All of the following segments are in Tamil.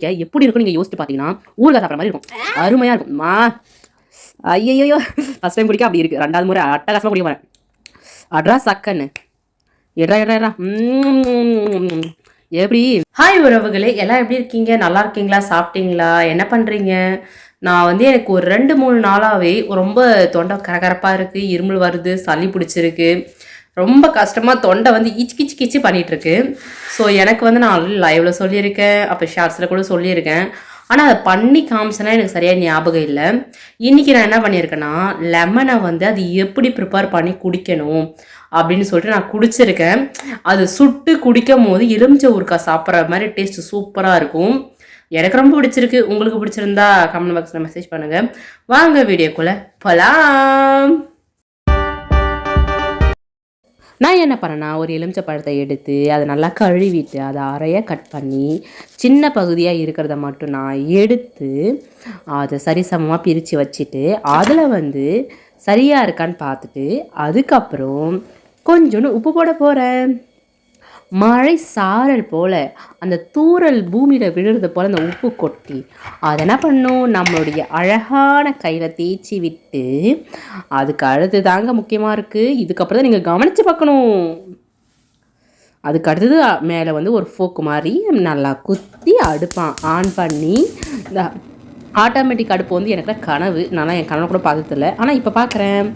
குடிக்க எப்படி இருக்கும் நீங்கள் யோசிச்சு பார்த்தீங்கன்னா ஊறுகாய் சாப்பிட்ற மாதிரி இருக்கும். அருமையாக இருக்கும். ஐயோ ஃபஸ்ட் டைம் குடிக்க அப்படி இருக்குது. 2வது முறை அட்டகாசமாக குடிக்க போகிறேன். அட்ரா சக்கன்னு எட்ரா எப்படி? ஹாய் உறவுகளே, எல்லாம் எப்படி இருக்கீங்க? நல்லா இருக்கீங்களா? சாப்பிட்டீங்களா? என்ன பண்ணுறீங்க? நான் வந்து எனக்கு ஒரு 2-3 நாளாகவே ரொம்ப தொண்டை கரகரப்பாக இருக்குது, இருமல் வருது, சளி பிடிச்சிருக்கு, ரொம்ப கஷ்டமாக தொண்டை வந்து கிச்சு கிச்சு பண்ணிகிட்ருக்கு. ஸோ எனக்கு வந்து நான் லைவில் சொல்லியிருக்கேன், அப்போ ஷார்ட்ஸில் கூட சொல்லியிருக்கேன். ஆனால் அதை பண்ணி காமிச்சேன்னா எனக்கு சரியாக ஞாபகம் இல்லை. இன்றைக்கி நான் என்ன பண்ணியிருக்கேன்னா, லெமனை வந்து அது எப்படி ப்ரிப்பேர் பண்ணி குடிக்கணும் அப்படின்னு சொல்லிட்டு நான் குடிச்சிருக்கேன். அது சுட்டு குடிக்கும் போது எலுமிச்சை ஊறுகாய் சாப்பிட்ற மாதிரி டேஸ்ட்டு சூப்பராக இருக்கும். எனக்கு ரொம்ப பிடிச்சிருக்கு. உங்களுக்கு பிடிச்சிருந்தா கமெண்ட் பாக்ஸில் மெசேஜ் பண்ணுங்கள். வாங்க வீடியோக்குள்ளே போகலாம். நான் என்ன பண்ணேன்னா, ஒரு எலுமிச்சை பழத்தை எடுத்து அதை நல்லா கழுவிட்டு அதை அரையாக கட் பண்ணி சின்ன பகுதியாக இருக்கிறத மட்டும் நான் எடுத்து அதை சரிசமமாக பிரித்து வச்சுட்டு அதில் வந்து சரியாக இருக்கான்னு பார்த்துட்டு அதுக்கப்புறம் கொஞ்சோண்டு உப்பு போட போகிறேன். மழை சாரல் போல் அந்த தூறல் பூமியில் விழுறது போல் அந்த உப்பு கொட்டி அதை என்ன பண்ணும், நம்மளுடைய அழகான கையில் தேய்ச்சி விட்டு அதுக்கு அடுத்து தாங்க முக்கியமாக இருக்குது. இதுக்கப்புறம் தான் நீங்கள் கவனித்து பார்க்கணும். அதுக்கு அடுத்தது மேலே வந்து ஒரு ஃபோக்கு மாதிரி நல்லா குத்தி அடுப்பான் ஆன் பண்ணி இந்த ஆட்டோமேட்டிக் அடுப்பு வந்து எனக்கு கனவு. நான்லாம் என் கனவு கூட பார்த்ததில்ல. ஆனால் இப்போ பார்க்குறேன்.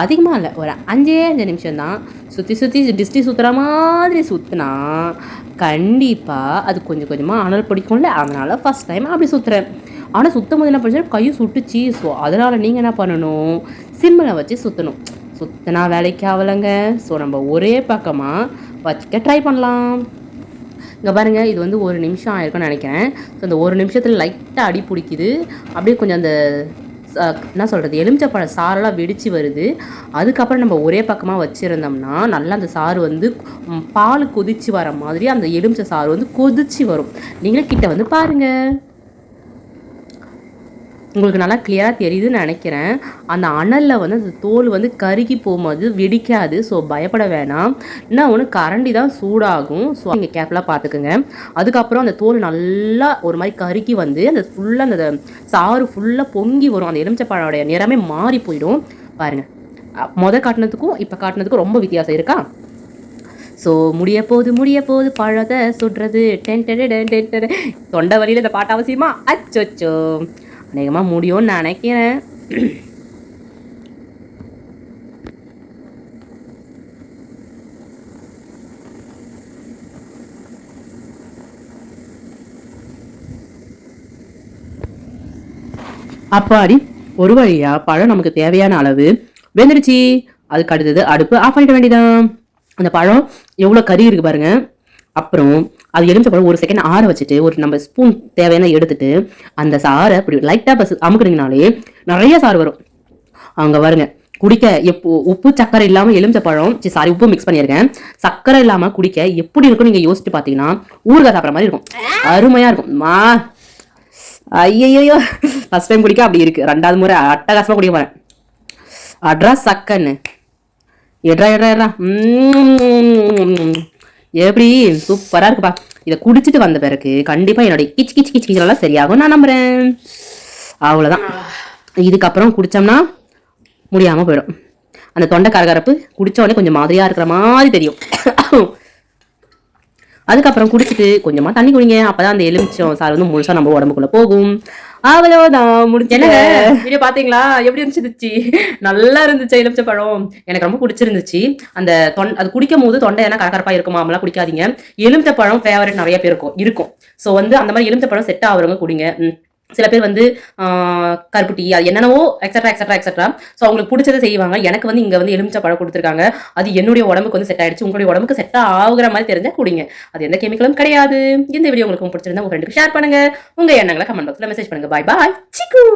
அதிகமாக இல்லை, ஒரு 5 நிமிஷம் தான் சுற்றி டிஸ்டி சுற்றுற மாதிரி சுற்றினா கண்டிப்பாக அது கொஞ்சம் கொஞ்சமாக அனல் பிடிக்கும்ல. அதனால் ஃபஸ்ட் டைம் அப்படி சுற்றுறேன். ஆனால் சுற்றும் போது என்ன பண்ணி கையும் சுட்டுச்சு. ஸோ அதனால் நீங்கள் என்ன பண்ணணும், சிம்மில் வச்சு சுற்றணும். சுற்றினா வேலைக்கு ஆகலைங்க. ஸோ நம்ம ஒரே பக்கமாக வச்சுக்க ட்ரை பண்ணலாம். இங்கே பாருங்கள், இது வந்து 1 நிமிஷம் ஆயிருக்குன்னு நினைக்கிறேன். ஸோ அந்த 1 நிமிஷத்தில் லைட்டாக அடி பிடிக்குது. அப்படியே கொஞ்சம் அந்த என்ன சொல்கிறது, எலுமிச்சப்பழ சாரெல்லாம் வெடித்து வருது. அதுக்கப்புறம் நம்ம ஒரே பக்கமாக வச்சுருந்தோம்னா நல்லா அந்த சாறு வந்து பால் கொதித்து வர மாதிரி அந்த எலுமிச்சை சாறு வந்து கொதித்து வரும். நீங்களே கிட்ட வந்து பாருங்கள், உங்களுக்கு நல்லா கிளியராக தெரியுதுன்னு நினைக்கிறேன். அந்த அனலில் வந்து அந்த தோல் வந்து கருகி போகும்போது வெடிக்காது. ஸோ பயப்பட வேணாம். இன்னும் ஒன்று கரண்டி தான் சூடாகும். ஸோ நீங்கள் கேர்ஃபுல்லாக பார்த்துக்குங்க. அதுக்கப்புறம் அந்த தோல் நல்லா ஒரு மாதிரி கருகி வந்து அந்த ஃபுல்லாக அந்த சாறு ஃபுல்லாக பொங்கி வரும். அந்த எலுமிச்சப்பழோடைய நிறமே மாறி போயிடும். பாருங்கள், காட்டினதுக்கும் இப்போ காட்டினதுக்கும் ரொம்ப வித்தியாசம் இருக்கா? ஸோ முடிய போது பழத்தை சுடுறது தொண்டை வழியில் இந்த பாட்டு அவசியமா? அச்சோச்சோ, அநேகமாக முடியும்னு நான் நினைக்கிறேன். அப்பாடி, ஒரு வழியா பழம் நமக்கு தேவையான அளவு வெந்துடுச்சு. அதுக்கு அடுத்தது அடுப்பு ஆஃப் பண்ணிட வேண்டியதான். அந்த பழம் எவ்வளோ கறி இருக்கு பாருங்க. அப்புறம் அது எலுமிச்சப்பழம் ஒரு செகண்ட் ஆற வச்சுட்டு ஒரு நம்ம ஸ்பூன் தேவையான எடுத்துட்டு அந்த சாரை அப்படி லைட்டாக பஸ் அமுக்குனீங்கனாலே நிறைய சாறு வரும். அவங்க வருங்க குடிக்க உப்பு சக்கரை இல்லாமல் எலுமிச்சப்பழம் உப்பு மிக்ஸ் பண்ணியிருக்கேன். சக்கரை இல்லாமல் குடிக்க எப்படி இருக்கும் நீங்கள் யோசிச்சு பார்த்தீங்கன்னா ஊறுகாய் சாப்பிட்ற மாதிரி இருக்கும். அருமையாக இருக்கும். ஐயோ ஃபஸ்ட் டைம் குடிக்க அப்படி இருக்குது. 2வது முறை அட்டகாசமாக குடிக்க போகிறேன். அட்ரா சக்கன்னு எட்ரா எப்படி? சூப்பராக இருக்குப்பா. இதை குடிச்சிட்டு வந்த பிறகு கண்டிப்பாக என்னுடைய கிச்செல்லாம் சரியாகும் நான் நம்புகிறேன். அவ்வளோதான். இதுக்கப்புறம் குடித்தோம்னா முடியாமல் போயிடும். அந்த தொண்டை கரகரப்பு குடித்த உடனே கொஞ்சம் மாதிரியாக இருக்கிற மாதிரி தெரியும். அதுக்கப்புறம் குடிச்சிட்டு கொஞ்சமாக தண்ணி குடிங்க. அப்போதான் அந்த எலுமிச்சம் சாறு வந்து முழுசாக நம்ம உடம்புக்குள்ளே போகும். அவ்வளோதான், முடிஞ்சு. வீடியோ பார்த்தீங்களா? எப்படி இருந்துச்சு? நல்லா இருந்துச்சு. எலுமிச்சை பழம் எனக்கு ரொம்ப பிடிச்சிருந்துச்சு. அந்த அது குடிக்கும் போது தொண்டை ஏன்னா கரகரப்பாக இருக்குமா, நம்மளாம் குடிக்காதீங்க. எலுமிச்சை பழம் ஃபேவரட் நிறைய பேர் இருக்கும். ஸோ வந்து அந்த மாதிரி எலுமிச்சை பழம் செட் ஆகிறவங்க குடிங்க. சில பேர் வந்து கருப்பு டீ அது என்னென்னவோ எக்ஸட்ரா ஸோ அவங்களுக்கு பிடிச்சதை செய்வாங்க. எனக்கு வந்து இங்கே வந்து எலுமிச்சை பழம் கொடுத்துருக்காங்க. அது என்னுடைய உடம்புக்கு வந்து செட் ஆகிடுச்சு. உங்களுடைய உடம்புக்கு செட் ஆகுற மாதிரி தெரிஞ்சால் குடிங்க. அது எந்த கெமிக்கலும் கிடையாது. இந்த வீடியோ உங்களுக்கு பிடிச்சிருந்தா உங்கள் ஃப்ரெண்டுக்கு ஷேர் பண்ணுங்க. உங்கள் எண்ணங்களை கமெண்ட் பாக்ஸில் மெசேஜ் பண்ணுங்க. பாய் சிக்கு.